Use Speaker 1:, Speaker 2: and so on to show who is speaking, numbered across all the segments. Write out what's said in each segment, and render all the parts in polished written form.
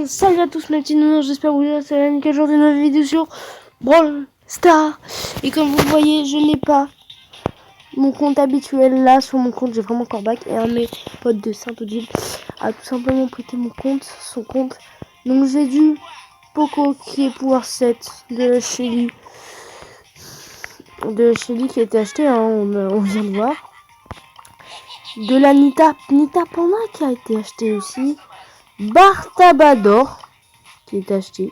Speaker 1: bien, salut à tous mes petits nounous, j'espère que vous allez bien, nickel. Aujourd'hui une nouvelle vidéo sur Brawl Stars. Et comme vous le voyez, je n'ai pas mon compte habituel. Là sur mon compte j'ai vraiment Corbac. Et un de mes potes de Saint-Odile a tout simplement prêté son compte. Donc j'ai du Poco qui est pouvoir 7 de Shelly. Qui a été acheté, hein, on vient de voir. De la Nita Panda qui a été acheté aussi. Bartabador qui est acheté.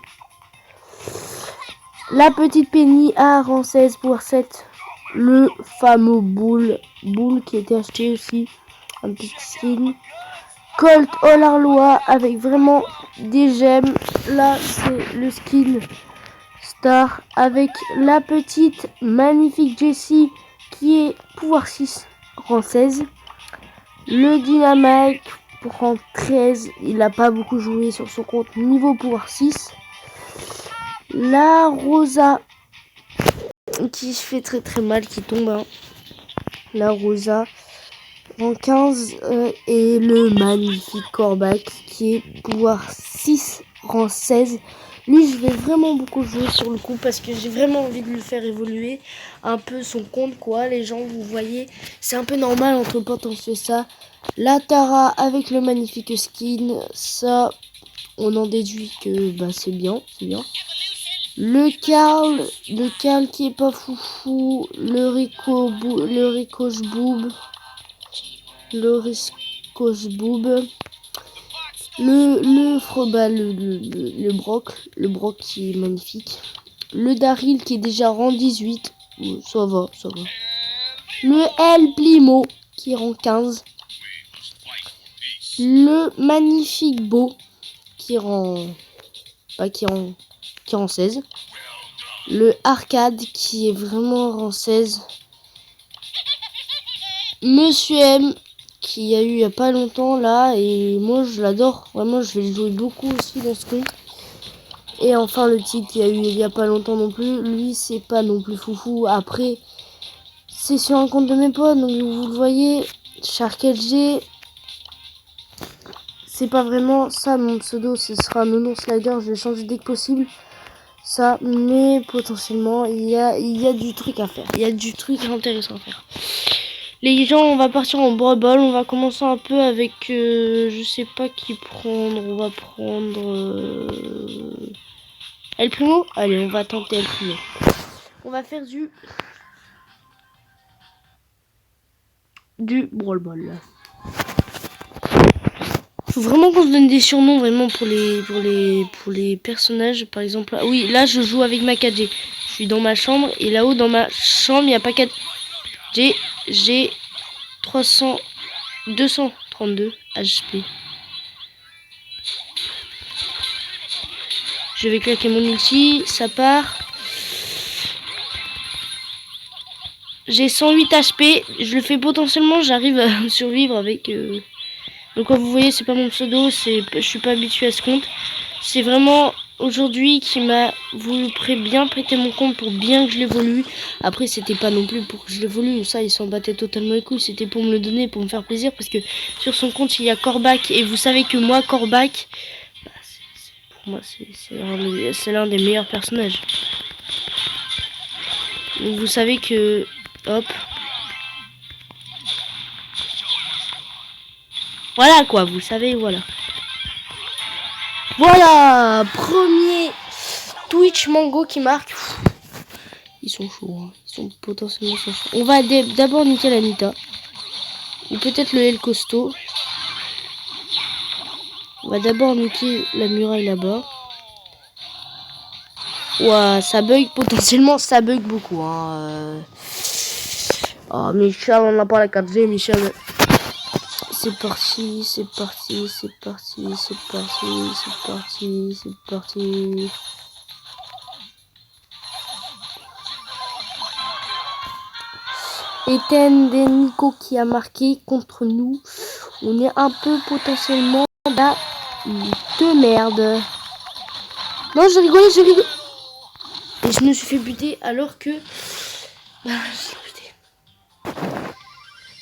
Speaker 1: La petite Penny à rang 16 pour 7. Le fameux Bull qui a été acheté aussi. Un petit skin. Colt Olarlois avec vraiment des gemmes. Là c'est le skin Star avec la petite magnifique Jessie qui est pouvoir 6 rang 16. Le Dynamite pour rang 13. Il n'a pas beaucoup joué sur son compte niveau pouvoir 6. La Rosa qui se fait très très mal, qui tombe, hein. La Rosa en 15 et le magnifique Corbac qui est pouvoir 6 rang 16. Lui je vais vraiment beaucoup jouer sur le coup parce que j'ai vraiment envie de le faire évoluer un peu son compte, quoi. Les gens, vous voyez, c'est un peu normal, entre potes on fait ça. La Tara avec le magnifique skin, ça on en déduit que bah c'est bien, c'est bien. Le Carl qui est pas foufou, le Ricoche Boob, le Brock qui est magnifique, le Daryl qui est déjà rang 18, ça va. Le El Primo qui est rang 15, le magnifique Beau qui est rang 16. Le Arcade qui est vraiment rang 16. Monsieur M qui a eu il y a pas longtemps là, et moi je l'adore. Vraiment je vais le jouer beaucoup aussi dans ce compte. Et enfin le Tic qui a eu il y a pas longtemps non plus. Lui c'est pas non plus foufou. Après c'est sur un compte de mes potes, donc vous le voyez. Shark LG. C'est pas vraiment ça mon pseudo, ce sera Nonon Slider. Je vais changer dès que possible. Ça, mais potentiellement il y a du truc à faire, il y a du truc intéressant à faire. Les gens, on va partir en Brawl Ball. On va commencer un peu avec je sais pas qui prendre. On va prendre El Primo. Allez, on va tenter El Primo. On va faire du Brawl Ball. Faut vraiment qu'on se donne des surnoms vraiment pour les personnages. Par exemple, oui, là je joue avec ma 4G. Je suis dans ma chambre et là-haut dans ma chambre il n'y a pas 4G. J'ai 232 HP. Je vais claquer mon ulti, ça part. J'ai 108 HP, je le fais potentiellement, j'arrive à survivre avec... Donc comme vous voyez, c'est pas mon pseudo, je suis pas habitué à ce compte. C'est vraiment aujourd'hui qui m'a voulu bien prêter mon compte pour bien que je l'évolue. Après c'était pas non plus pour que je l'évolue, ça il s'en battait totalement les couilles. C'était pour me le donner, pour me faire plaisir, parce que sur son compte il y a Corbac. Et vous savez que moi Corbac, bah, pour moi c'est l'un des meilleurs personnages. Donc vous savez que... Hop. Voilà quoi, vous savez, voilà. Voilà, premier Twitch Mango qui marque. Ils sont chauds, hein. Ils sont potentiellement chauds. On va d'abord niquer la Nita. Ou peut-être le El Costo. On va d'abord niquer la muraille là-bas. Ouah, ça bug, potentiellement ça bug beaucoup, hein. Oh, Michel, on n'a pas la 4G, Michel. C'est parti. Etienne Nico qui a marqué contre nous. On est un peu potentiellement de merde. Non, je rigole. Et je me suis fait buter alors que... Bah, je suis buté.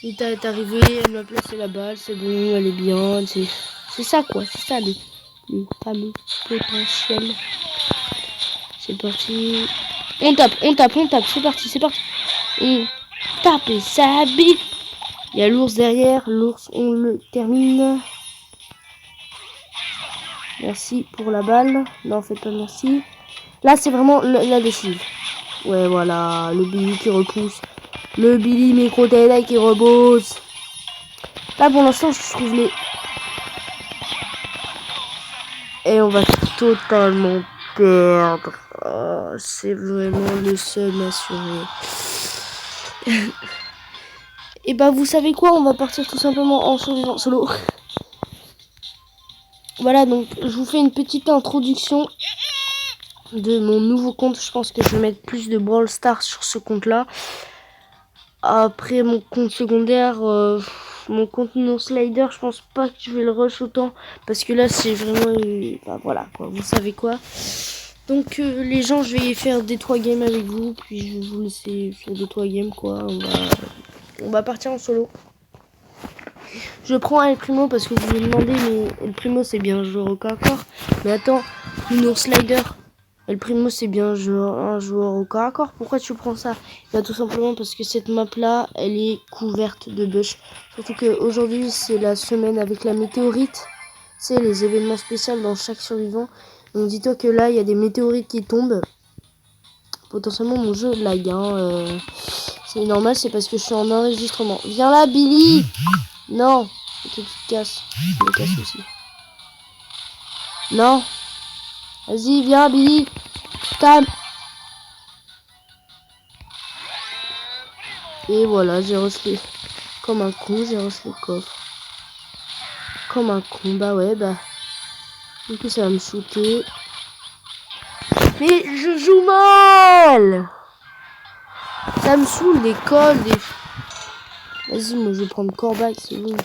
Speaker 1: Nita est arrivée, elle m'a placé la balle, c'est bon, elle est bien. C'est ça quoi, c'est ça le fameux potentiel. C'est parti. On tape, c'est parti, c'est parti. On tape et ça bite. Il y a l'ours derrière, l'ours, on le termine. Merci pour la balle. Non, faites pas merci. Là, c'est vraiment la décisive. Ouais, voilà, le Billy qui repousse. Le Billy micro-télé qui repousse. Là, pour l'instant, je trouve les... Et on va totalement perdre. Oh, c'est vraiment le seul assuré. Et bah, vous savez quoi? On va partir tout simplement en solo. Voilà, donc je vous fais une petite introduction de mon nouveau compte. Je pense que je vais mettre plus de Brawl Stars sur ce compte-là. Après mon compte secondaire, mon compte non slider, je pense pas que je vais le rush autant. Parce que là, c'est vraiment... Bah, voilà, quoi. Vous savez quoi. Donc les gens, je vais faire des 3 games avec vous. Puis je vais vous laisser faire des 3 games, quoi. On va partir en solo. Je prends El Primo parce que vous me demandez, mais El Primo c'est bien un joueur au corps à corps. Mais attends, Nour Slider, El Primo c'est bien un joueur au corps à corps. Pourquoi tu prends ça? Bah, tout simplement parce que cette map là, elle est couverte de bugs. Surtout qu'aujourd'hui c'est la semaine avec la météorite. C'est les événements spéciaux dans chaque survivant. Donc dis-toi que là il y a des météorites qui tombent. Potentiellement mon jeu lag. C'est normal, c'est parce que je suis en enregistrement. Viens là Billy. Non, tu te casses. Je me casse aussi. Non. Vas-y, viens, Billy. Tam. Et voilà, j'ai reçu comme un con, j'ai reçu le coffre. Comme un con, bah ouais, bah. Du coup, ça va me shooter. Mais je joue mal. Ça me saoule, des cols, des... Vas-y, moi, je vais prendre Corbac, c'est bon.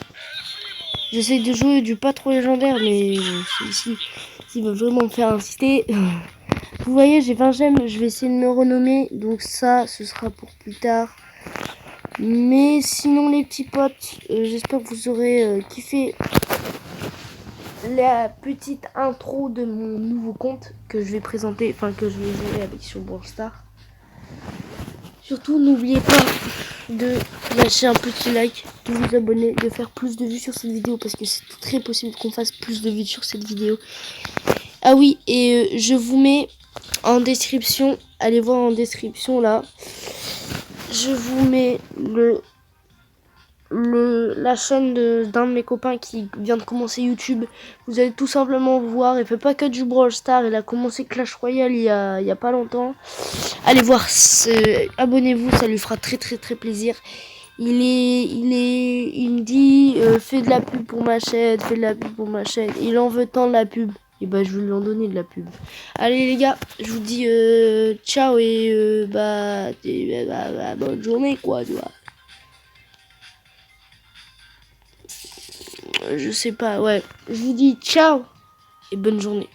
Speaker 1: J'essaie de jouer du pas trop légendaire, mais celui-ci, s'il veut vraiment me faire inciter... Vous voyez, j'ai 20 gemmes, je vais essayer de me renommer, donc ça, ce sera pour plus tard. Mais sinon, les petits potes, j'espère que vous aurez kiffé la petite intro de mon nouveau compte que je vais présenter, enfin que je vais jouer avec sur Brawl Stars. Surtout, n'oubliez pas de lâcher un petit like, de vous abonner, de faire plus de vues sur cette vidéo parce que c'est très possible qu'on fasse plus de vues sur cette vidéo. Ah oui, et je vous mets en description, allez voir en description là, je vous mets la chaîne d'un de mes copains qui vient de commencer YouTube. Vous allez tout simplement voir, il fait pas que du Brawl Stars, il a commencé Clash Royale il y a pas longtemps. Allez voir, abonnez-vous, ça lui fera très plaisir. Il me dit fais de la pub pour ma chaîne, fais de la pub pour ma chaîne. Il en veut tant de la pub. Et bah je vais lui en donner de la pub. Allez les gars, je vous dis ciao et bonne journée quoi, tu vois. Je sais pas, ouais. Je vous dis ciao et bonne journée.